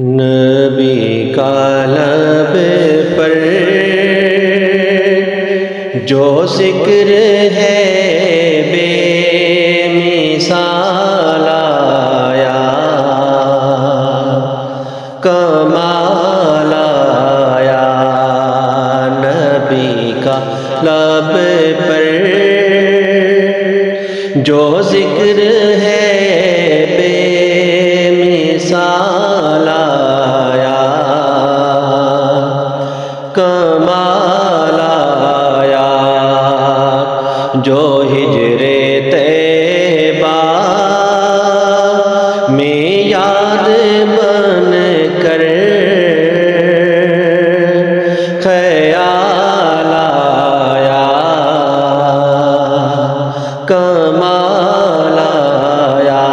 नबी का लब पर जो जिक्र है बेमिसाल आया, कमाल आया। नबी का लब पर जो जिक्र है बेमिसाल आया, कमाल आया। जो हिजरे तैबा में याद बन कर ख्याल आया, कमाल आया।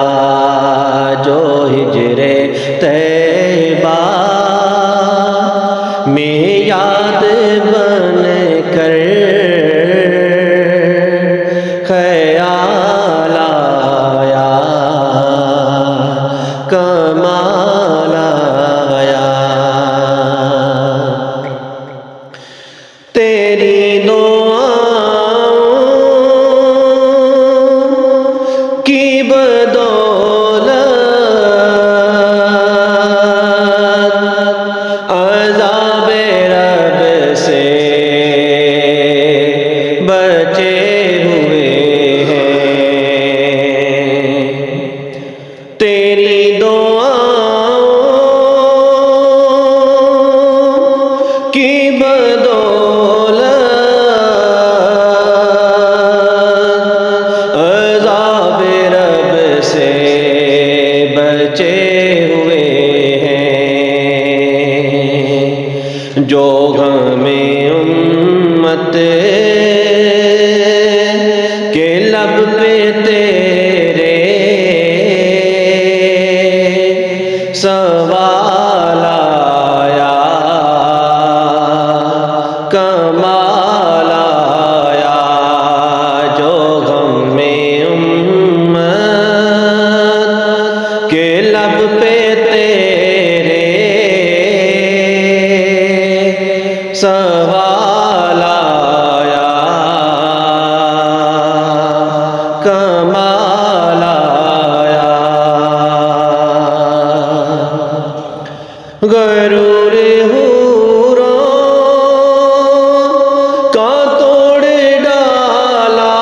जो हिजरे तैबा में याद बन कर ख्याल आया, कमाल आया। तेरी दुआओं की बदौलत अज़ाबे रब से बचे हुए हैं। तेरी दुआओं की बदौलत अज़ाबे रब से बचे हुए हैं। जो हमें उम्मत के लब पे तेरे सवाल आया, कमाल आया। जो हमें उम्मत के लब पे तेरे सवाल आया, कमाल आया। गरूर हूरों का तोड़ डाला,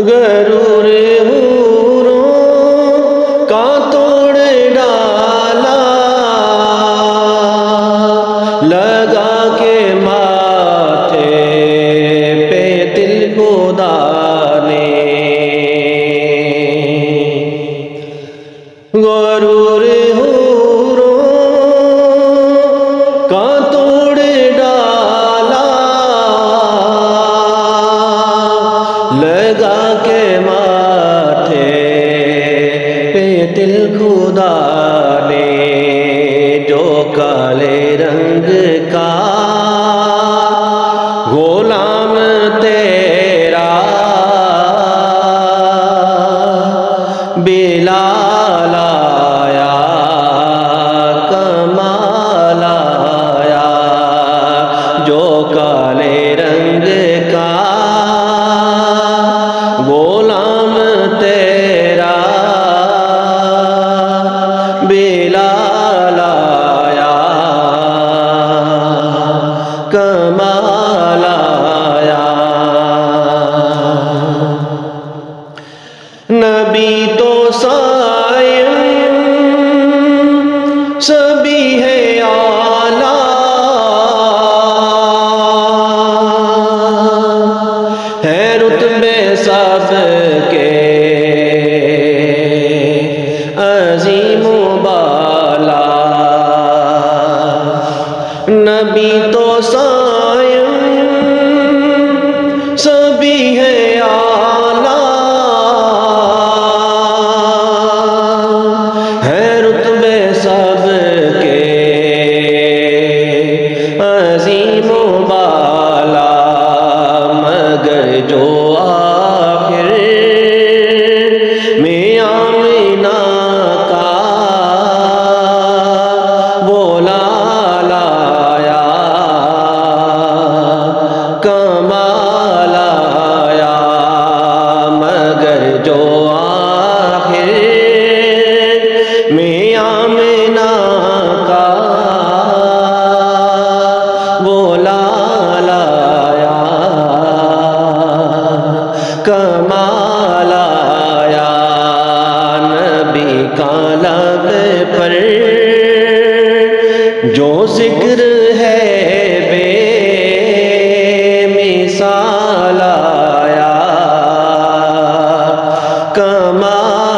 गरूर हूरों का तोड़ डाला। लगा के माथे पे दिल खुदा ने, गरूर हूरों का तोड़ डाला। लगा के माथे पे दिल खुदा ने। जो काले रंग का गुलाम तेरा बिलाल आया, कमाल आया। जो काले रंग का गुलाम तेरा बिलाल आया, कमाल आया। नबी तो सायम सभी है आला, है रुतबे सबके अज़ीम बाला। नबी तो सायम सभी है आला, जो आखिर में आमना का वो लाल आया, कमाल आया। नबी का लब पर जो जिक्र है बेमिसाल आया, कमाल